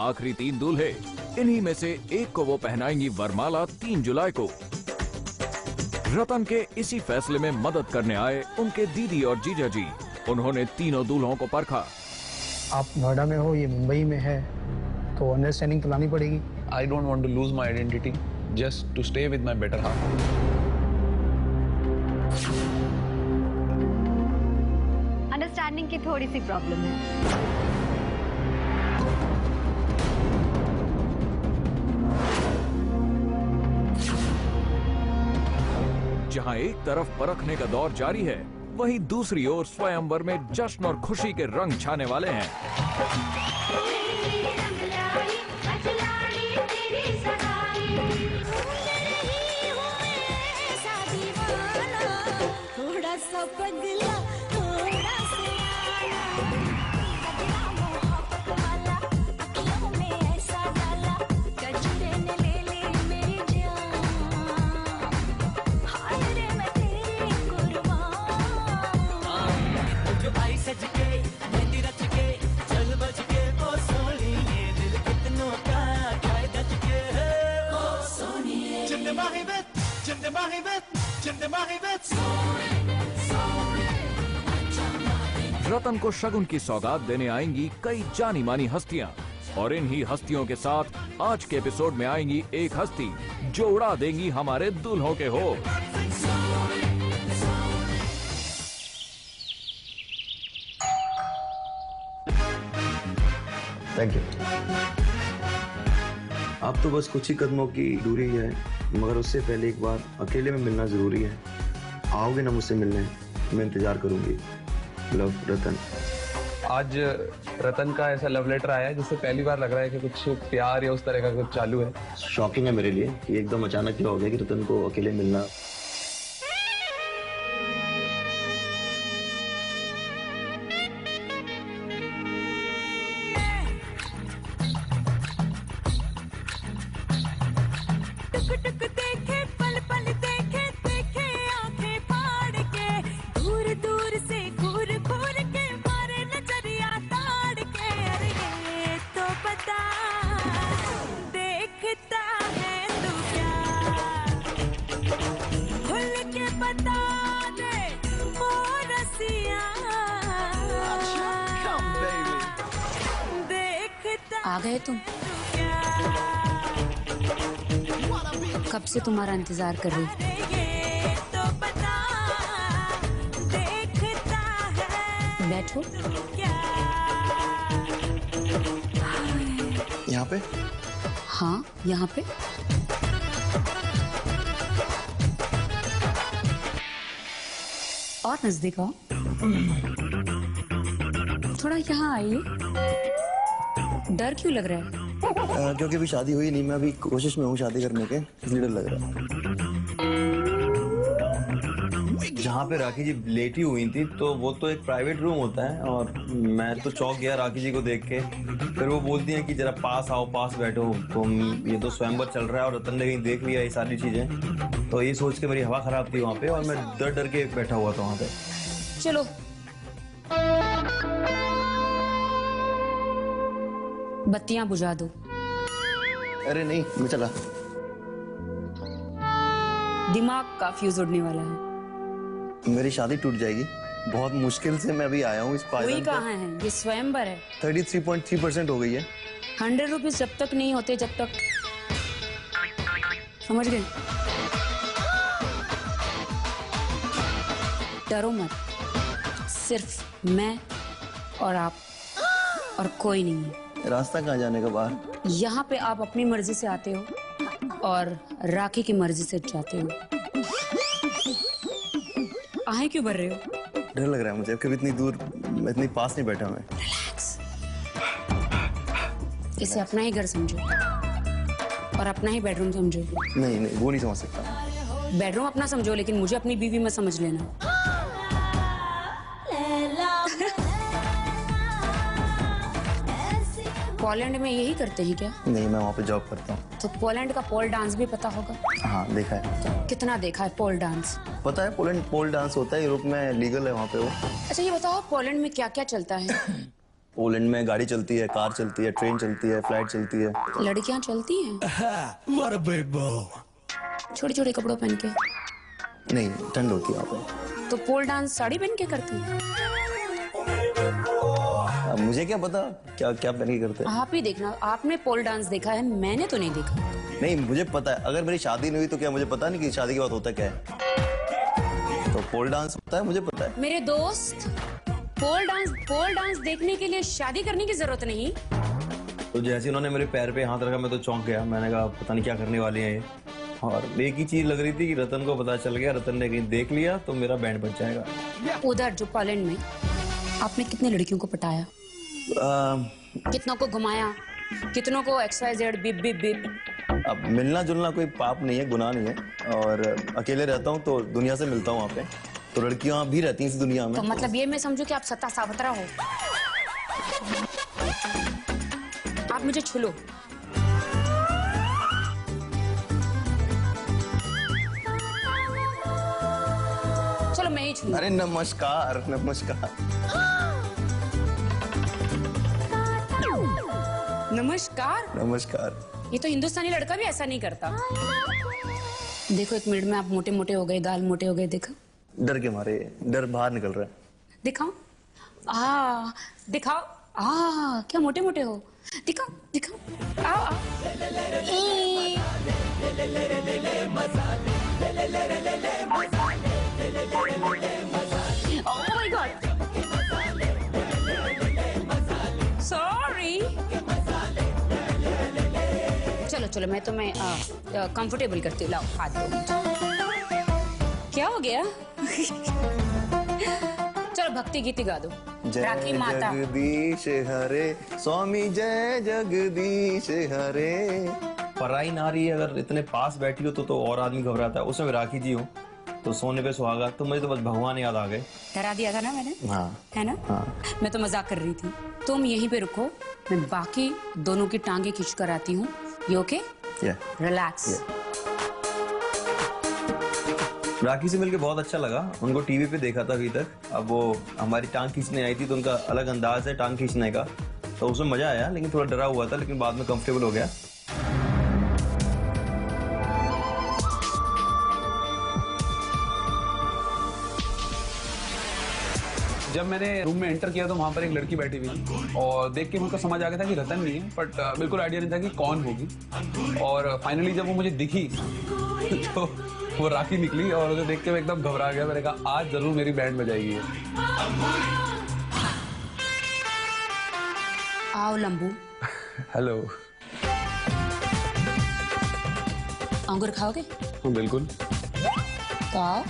आखिरी 3 दूल्हे। इन्हीं में से एक को वो पहनाएंगी वरमाला 3 जुलाई को। रतन के इसी फैसले में मदद करने आए उनके दीदी और जीजा जी। उन्होंने तीनों दूल्हों को परखा। आप नोएडा में हो, ये मुंबई में है, तो अंडरस्टैंडिंग तो लानी पड़ेगी। I don't want to lose my identity just to stay with my better half. Understanding की थोड़ी सी प्रॉब्लम है। जहां एक तरफ परखने का दौर जारी है, वहीं दूसरी ओर स्वयंवर में जश्न और खुशी के रंग छाने वाले हैं। रतन को शगुन की सौगात देने आएंगी कई जानी मानी हस्तियां, और इन्हीं हस्तियों के साथ आज के एपिसोड में आएंगी एक हस्ती जो उड़ा देंगी हमारे दूल्हों के होश। Thank you. अब तो बस कुछ ही कदमों की दूरी है, मगर उससे पहले एक बार अकेले में मिलना जरूरी है। आओगे ना मुझसे मिलने? मैं इंतजार करूंगी। लव, रतन। आज रतन का ऐसा लव लेटर आया है जिससे पहली बार लग रहा है कि कुछ प्यार या उस तरह का कुछ चालू है। शॉकिंग है मेरे लिए कि एकदम अचानक क्या हो गया कि रतन को अकेले मिलना। आ गए तुम? कब से तुम्हारा इंतजार कर रही। बैठो। यहाँ पे? हाँ, यहाँ पे। और नजदीक आओ। थोड़ा यहाँ आइए। डर क्यों लग रहा है? क्योंकि अभी शादी हुई नहीं, मैं अभी कोशिश में हूँ शादी करने के, इसलिए डर लग रहा है। जहाँ पे राखी जी लेटी हुई थी तो वो तो एक प्राइवेट रूम होता है, और मैं तो चौंक गया राखी जी को देख के। फिर वो बोलती हैं कि जरा पास आओ, पास बैठो। तो ये तो स्वयंवर चल रहा है और रतन ने कहीं देख लिया ये सारी चीजें, तो ये सोच के मेरी हवा खराब थी वहाँ पे, और मैं डर डर के बैठा हुआ था वहाँ पे। चलो। बत्तियां बुझा दो। अरे नहीं, मैं चला। दिमाग का फ्यूज उड़ने वाला है। मेरी शादी टूट जाएगी। बहुत मुश्किल से मैं अभी आया हूँ इस पायदान कोई कहाँ है? ये स्वयंवर है। 33.3% हो गई है। 100 रुपीज जब तक नहीं होते, जब तक। समझ गए? डरो मत। सिर्फ मैं और आप, और कोई नहीं है। रास्ता कहाँ जाने का बाहर? यहाँ पे आप अपनी मर्जी से आते हो और राखी की मर्जी से जाते हो। आहे क्यों भर रहे हो? डर लग रहा है मुझे, कभी इतनी दूर, इतनी पास नहीं बैठा मैं। रिलैक्स। इसे अपना ही घर समझो और अपना ही बेडरूम समझो। नहीं नहीं, वो नहीं समझ सकता। बेडरूम अपना समझो, लेकिन मुझे अपनी बीवी मत समझ लेना। पोलैंड में यही करते हैं क्या? नहीं, मैं वहाँ पे जॉब करता हूँ। तो पोलैंड का पोल डांस भी पता होगा? हाँ, देखा है। कितना देखा है पोल डांस? पता है, पोलैंड पोल डांस होता है, यूरोप में लीगल है वहाँ पे वो। अच्छा ये बताओ, पोलैंड में क्या क्या चलता है? पोलैंड में गाड़ी चलती है, कार चलती है, ट्रेन चलती है, फ्लाइट चलती है। लड़कियां चलती हैं छोटे छोटे कपड़ों पहन के? नहीं, ठंड होती है वहाँ पे। तो पोल डांस साड़ी पहन के करती हैं? अब मुझे क्या पता क्या क्या पहन के करते हैं। आप ही देखना, आपने पोल डांस देखा है, मैंने तो नहीं देखा। नहीं, मुझे पता है। अगर मेरी शादी नहीं हुई तो क्या मुझे पता नहीं कि शादी के बाद होता क्या है? तो पोल डांस होता है, मुझे पता है। मेरे दोस्त, पोल डांस देखने के लिए शादी करने की जरूरत नहीं। तो जैसे उन्होंने मेरे पैर पे हाथ रखा, मैं तो चौंक गया। मैंने कहा पता नहीं क्या करने वाले हैं ये। और एक ही चीज लग रही थी कि रतन को पता चल गया, रतन ने कहीं देख लिया तो मेरा बैंड बच जाएगा। उधर जो पोलैंड में आपने कितने लड़कियों को पटाया? कितनों को घुमाया? कितनों को XYZ बिप बिप बिप? अब मिलना जुलना कोई पाप नहीं है, गुनाह नहीं है। और अकेले रहता हूँ तो दुनिया से मिलता हूँ वहाँ पे, तो लड़कियां भी रहती हैं इस दुनिया में। तो मतलब ये मैं समझू कि आप सत्ता सावतरा हो? आप मुझे छू लो। चलो मैं ही छू लूं। अरे नमस्कार, नमस्कार। नमस्कार। नमस्कार। ये तो हिंदुस्तानी लड़का भी ऐसा नहीं करता। देखो 1 मिनट में आप मोटे मोटे हो गए, गाल मोटे हो गए। देखो, डर के मारे डर बाहर निकल रहा है। दिखाओ। दिखाओ। क्या मोटे मोटे हो? दिखाओ दिखाओ। आ। Oh my God. Sorry. चलो मैं तुम्हें कंफर्टेबल करती हूँ। लाओ हाथ दो। क्या हो गया? चलो भक्ति गीत गा दो। राखी माता। जगदीश हरे स्वामी, जय जगदीश हरे। पराई नारी अगर इतने पास बैठी हो तो और आदमी घबराता है। उसमें राखी जी हो तो सोने पे सुहागा, तो मुझे तो बस भगवान याद आ गए। डरा दिया था ना मैंने? हाँ। है ना? हाँ। मैं तो मजाक कर रही थी। तुम यहीं पे रुको, मैं बाकी दोनों की टांगे खींच कर आती हूँ। You okay? रिलैक्स। राखी से मिलके बहुत अच्छा लगा। उनको टीवी पे देखा था अभी तक। अब वो हमारी टांग खींचने आई थी तो उनका अलग अंदाज है टांग खींचने का, तो उसमें मजा आया। लेकिन थोड़ा डरा हुआ था, लेकिन बाद में कंफर्टेबल हो गया। जब मैंने रूम में एंटर किया तो वहां पर एक लड़की बैठी हुई थी और देख के मुझको समझ आ गया था कि रतन नहीं है, बट बिल्कुल आइडिया नहीं था कि कौन होगी। और फाइनली जब वो मुझे दिखी तो वो राखी निकली और उसे देख के मैं एकदम घबरा गया। मैंने कहा आज जरूर मेरी बैंड बजाएगी। आओ लंबू। हेलो। अंगूर खाओगे? बिल्कुल। तो आओ।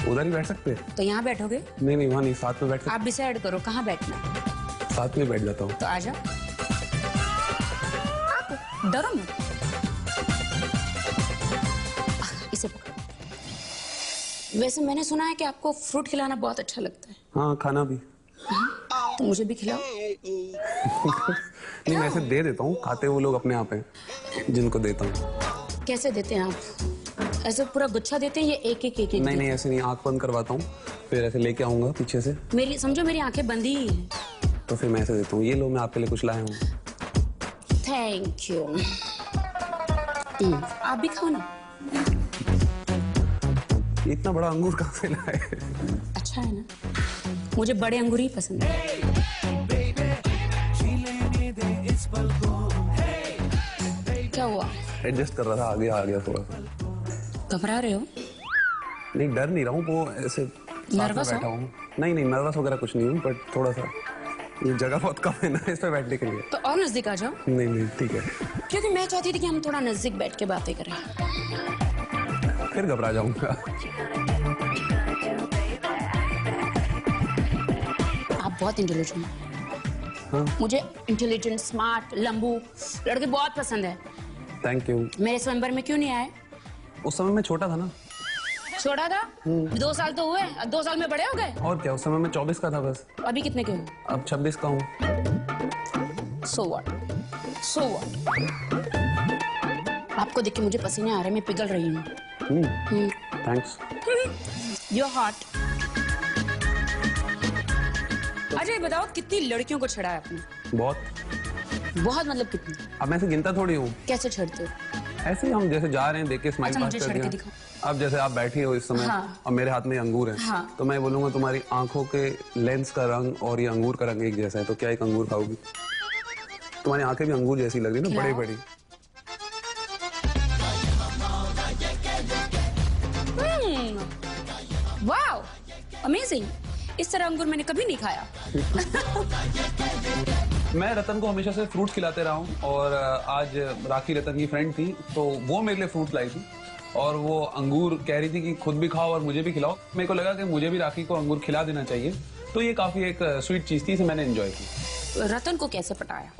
उधर ही बैठ सकते हैं? तो यहाँ बैठोगे? नहीं वहाँ नहीं, साथ में बैठ सकते। आप डिसाइड करो कहाँ बैठना। साथ में बैठ जाता हूँ। तो आ जाओ। डरो मत। इसे पकड़ो। वैसे मैंने सुना है कि आपको फ्रूट खिलाना बहुत अच्छा लगता है। हाँ, खाना भी। तो मुझे भी खिलाओ। नहीं, मैं ऐसे दे देता हूँ, खाते वो लोग अपने आप हैं जिनको देता हूँ। कैसे देते हैं आप? ऐसे पूरा गुच्छा देते हैं या एक एक? नहीं ऐसे नहीं, आंख बंद करवाता हूँ, फिर ऐसे लेके आऊंगा पीछे से। मेरी समझो मेरी आंखें बंदी ही हैं। तो फिर मैं ऐसे देता हूँ, ये लो मैं आपके लिए कुछ लाया हूँ। Thank you. आप भी खाओ ना। इतना बड़ा अंगूर कहाँ से लाए? अच्छा है ना, मुझे बड़े अंगूर ही पसंद है। क्या हुआ? एडजस्ट कर रहा था, आगे आ गया थोड़ा सा। घबरा रहे हो? नहीं, डर नहीं रहा हूँ, वो ऐसे नर्वस हो? बैठा हूँ। नहीं नर्वस वगैरह कुछ नहीं हूँ, बट थोड़ा सा ये जगह बहुत कम है ना इस पे बैठने के लिए। तो और नजदीक आ जाओ। नहीं ठीक है। क्योंकि मैं चाहती थी कि हम थोड़ा नजदीक बैठ के बातें करें। फिर घबरा जाऊंगा। आप बहुत इंटेलिजेंट हैं। हाँ। मुझे इंटेलिजेंट, स्मार्ट, लंबू लड़के बहुत पसंद है। Thank you. मेरे स्वयंवर में क्यों नहीं आए? उस समय मैं छोटा था ना। छोटा था? 2 साल तो हुए, 2 साल में बड़े हो गए। और क्या, उस समय मैं 24 का था बस। अभी कितने के हो? अब 26 का हूँ। So what? आपको देख के मुझे पसीने आ रहे हैं, मैं पिघल रही हूँ। थैंक्स। You're hot. अच्छा ये बताओ कितनी लड़कियों को छेड़ा है आपने? बहुत मतलब कितनी? अब मैं ऐसे गिनता थोड़ी हूँ, कैसे छेड़ते हो? ऐसे ही हम जैसे जा रहे हैं देख के स्माइल अच्छा, पास मुझे कर छेड़ के दिया। दिखाओ। अब जैसे आप बैठी हो इस समय, हाँ। और मेरे हाथ में अंगूर है, हाँ। तो मैं बोलूंगा तुम्हारी आंखों के लेंस का रंग और ये अंगूर का रंग एक जैसा है, तो क्या एक अंगूर खाओगी? तुम्हारी आंखें भी अंगूर जैसी लग रही है ना, बड़ी बड़ी। Wow, amazing. इस तरह अंगूर मैंने कभी नहीं खाया। मैं रतन को हमेशा से फ्रूट्स खिलाते रहा हूँ, और आज राखी रतन की फ्रेंड थी, तो वो मेरे लिए फ्रूट्स लाई थी, और वो अंगूर कह रही थी कि खुद भी खाओ और मुझे भी खिलाओ। मेरे को लगा कि मुझे भी राखी को अंगूर खिला देना चाहिए, तो ये काफी एक स्वीट चीज थी, इसे मैंने एंजॉय की। रतन को कैसे पटाया?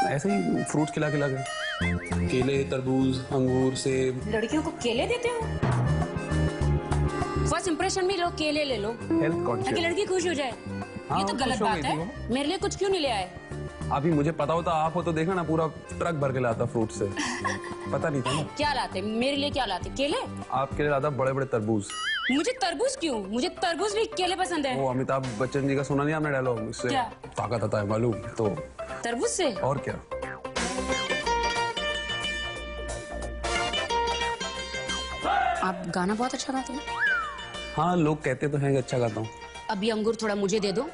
ऐसे ही फ्रूट्स खिला खिला के, केले, तरबूज, अंगूर, सेब। लड़कियों को केले देते हो? फर्स्ट इंप्रेशन में लोग केले ले लो हेल्थ ताकि कॉन्शियस। लड़की खुश हो जाए। हाँ, ये तो वो गलत खुश हो बात गई थी है। वो। मेरे लिए कुछ क्यों नहीं ले आए? अभी मुझे पता होता आप हो तो देखा ना, पूरा ट्रक भर के लाता फ्रूट से। पता नहीं था ना। क्या लाते? मेरे लिए क्या लाते? केले? आपके लिए लाता बड़े बड़े तरबूज। मुझे तरबूज क्यों? मुझे तरबूज भी केले पसंद है। वो अमिताभ बच्चन जी का सुना नहीं आपने डायलॉग? इससे क्या? ताकत आता है मालूम? तो तरबूज से? और क्या। आप गाना बहुत अच्छा गाते हैं। हाँ, लोग कहते तो हैं कि अच्छा गाता हूँ। अब ये अंगूर थोड़ा मुझे दे दो।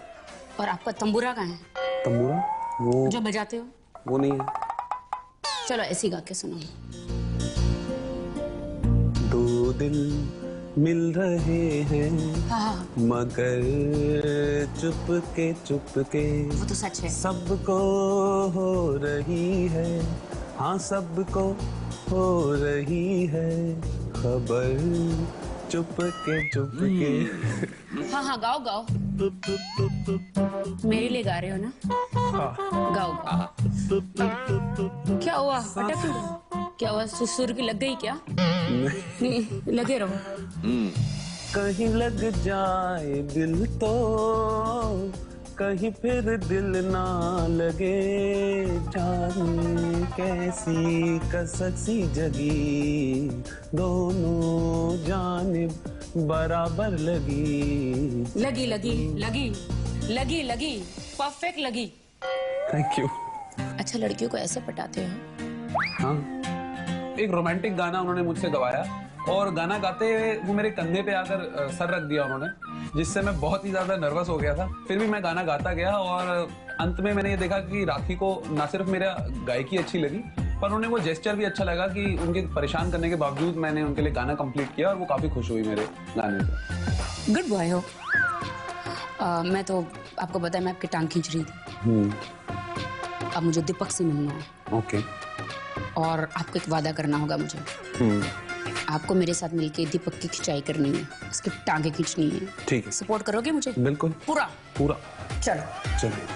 और आपका तंबूरा कहाँ है तंबूरा वो जो बजाते हो? वो नहीं है। चलो ऐसी गा के सुनो। दो दिल मिल रहे हैं हाँ, मगर चुपके चुपके, वो तो सच है। सबको हो रही है, हाँ सबको हो रही है खबर, चुपके चुपके। हाँ हाँ, गाओ गाओ। मेरे लिए गा रहे हो ना? गाओ गाओ। क्या हुआ? अटक गए? क्या हुआ? सुर की लग गई क्या? नहीं, लगे रहो। कहीं लग जाए दिल तो कहीं फिर दिल ना लगे, जाने कैसी कसक सी जगी, दोनों जानिब बराबर लगी। लगी लगी लगी लगी लगी, परफेक्ट लगी। Thank you. अच्छा, लड़कियों को ऐसे पटाते हो? हाँ, एक रोमांटिक गाना उन्होंने मुझसे गवाया, और गाना गाते हुए वो मेरे कंधे पे आकर सर रख दिया उन्होंने, जिससे मैं बहुत ही ज्यादा नर्वस हो गया था। फिर भी मैं गाना गाता गया, और अंत में मैंने ये देखा कि राखी को ना सिर्फ मेरा गायकी अच्छी लगी, पर उन्हें वो जेस्चर भी अच्छा लगा कि उनके परेशान करने के बावजूद मैंने उनके लिए गाना कंप्लीट किया, और वो काफी खुश हुई मेरे गाने से। गुड बॉय हो। मैं तो आपको पता है मैं आपकी टांग खींच रही थी। अब मुझे दीपक से मिलना है। ओके। और आपको एक वादा करना होगा मुझे। आपको मेरे साथ मिलके दीपक की खिंचाई करनी है, उसकी टांगे खींचनी है। ठीक है। सपोर्ट करोगे मुझे? बिल्कुल। पूरा पूरा। चलो। चलिए।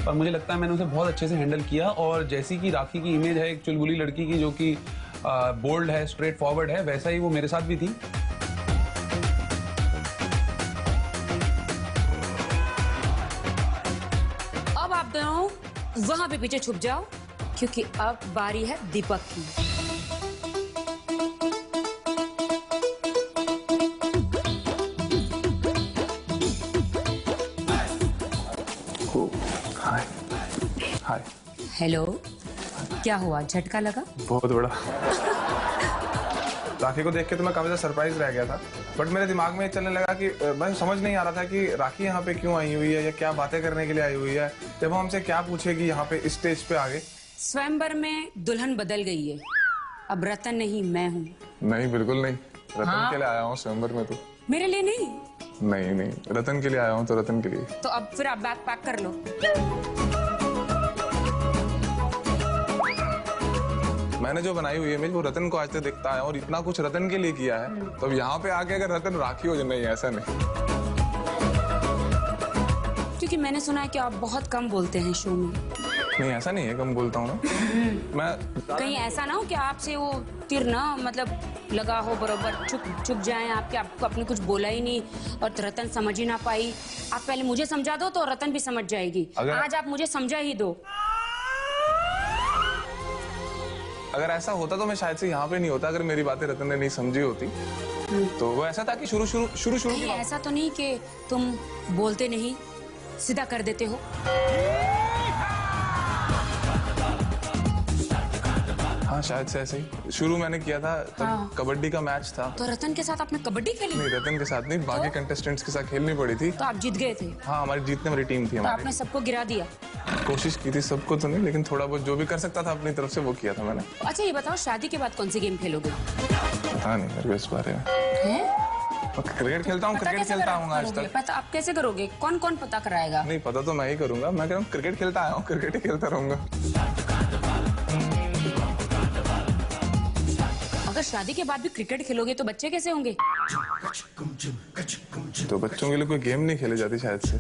पर मुझे लगता है मैंने उसे बहुत अच्छे से हैंडल किया, और जैसी कि राखी की इमेज है एक चुलबुली लड़की की जो कि बोल्ड है, स्ट्रेट फॉरवर्ड है, वैसा ही वो मेरे साथ भी थी। अब आप दोनों वहां पे पीछे छुप जाओ, क्योंकि अब बारी है दीपक की। हाय हाय। हेलो, क्या हुआ? झटका लगा? बहुत बड़ा। राखी को देख के तो मैं काफी ज्यादा सरप्राइज रह गया था, बट मेरे दिमाग में चलने लगा कि मैं समझ नहीं आ रहा था कि राखी यहाँ पे क्यों आई हुई है, या क्या बातें करने के लिए आई हुई है, जब वो हमसे क्या पूछेगी यहाँ पे इस स्टेज पे आगे। स्वयंवर में दुल्हन बदल गई है, अब रतन नहीं मैं हूँ। नहीं, बिल्कुल नहीं। रतन हाँ? के लिए आया हूँ स्वयंवर में। तो मेरे लिए नहीं? नहीं नहीं, रतन के लिए आया हूँ, तो रतन के लिए। तो अब फिर आप बैग पैक कर लो। मैंने जो बनाई हुई इमेज वो रतन को आज तक दिखता है, और इतना कुछ रतन के लिए किया है, तो अब यहाँ पे आके अगर रतन राखी हो जाए, नहीं ऐसा नहीं। क्योंकि मैंने सुना है कि आप बहुत कम बोलते हैं शो में। नहीं ऐसा नहीं है, कम बोलता हूँ ना मैं। कहीं ऐसा ना हो कि आपसे वो तीर ना मतलब लगा हो बरोबर, चुप जाए आपके, आपको अपने कुछ बोला ही नहीं और रतन समझ ही ना पाई। आप पहले मुझे समझा दो तो रतन भी समझ जाएगी। आज आप मुझे समझा ही दो। अगर ऐसा होता तो मैं शायद से यहाँ पे नहीं होता, अगर मेरी बातें रतन ने नहीं समझी होती। तो वो ऐसा था कि शुरू की नहीं, ऐसा तो नहीं कि तुम बोलते नहीं सीधा कर देते हो। हाँ शायद से ऐसे ही शुरू मैंने किया था तब। हाँ। कबड्डी का मैच था। तो रतन के साथ आपने कबड्डी खेली? नहीं, रतन के साथ नहीं, बाकी कंटेस्टेंट्स के साथ खेलनी पड़ी थी। तो आप जीत गए थे? हाँ, हमारी जीतने वाली टीम थी तो हमारी। आपने सबको गिरा दिया? कोशिश की थी, सबको तो नहीं, लेकिन थोड़ा बहुत जो भी कर सकता था अपनी तरफ से वो किया था मैंने। अच्छा ये बताओ, शादी के बाद कौन सी गेम खेलोगे? पता नहीं मेरे को इस बारे में। क्रिकेट खेलता हूँ, क्रिकेट खेलता हूँ आज तक। पता आप कैसे करोगे? कौन कौन पता कराएगा? नहीं पता तो मैं ही करूंगा, मैं कह रहा हूँ क्रिकेट खेलता आया हूँ, क्रिकेट ही खेलता रहूंगा। अगर शादी के बाद भी क्रिकेट खेलोगे तो बच्चे कैसे होंगे? तो बच्चों के लिए कोई गेम नहीं खेली जाती शायद से।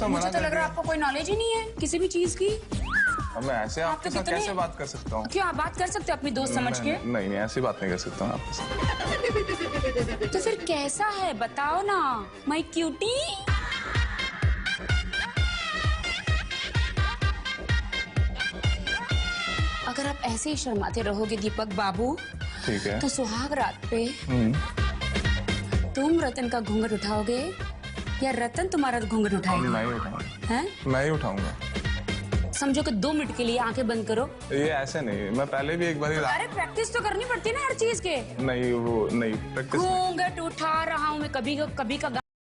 मुझे तो लग रहा है आपको कोई नॉलेज ही नहीं है किसी भी चीज की। अब मैं ऐसे आपके साथ कैसे बात कर सकता हूँ? क्यों, आप बात कर सकते हो अपनी दोस्त समझ के? नहीं, ऐसी बात नहीं कर सकता हूँ आपके साथ। तो फिर कैसा है बताओ ना, माय क्यूटी। अगर आप ऐसे ही शर्माते रहोगे दीपक बाबू, ठीक है। तो सुहाग रात पे तुम रतन का घूंघट उठाओगे या रतन तुम्हारा घूंघट उठाएगा? मैं ही उठाऊंगा। हैं? मैं ही उठाऊंगा। समझो कि 2 मिनट के लिए आंखें बंद करो। ये ऐसे नहीं, मैं पहले भी एक बार अरे प्रैक्टिस तो करनी पड़ती है ना हर चीज के। नहीं, वो नहीं प्रैक्टिस। घूंघट उठा रहा हूँ मैं, कभी का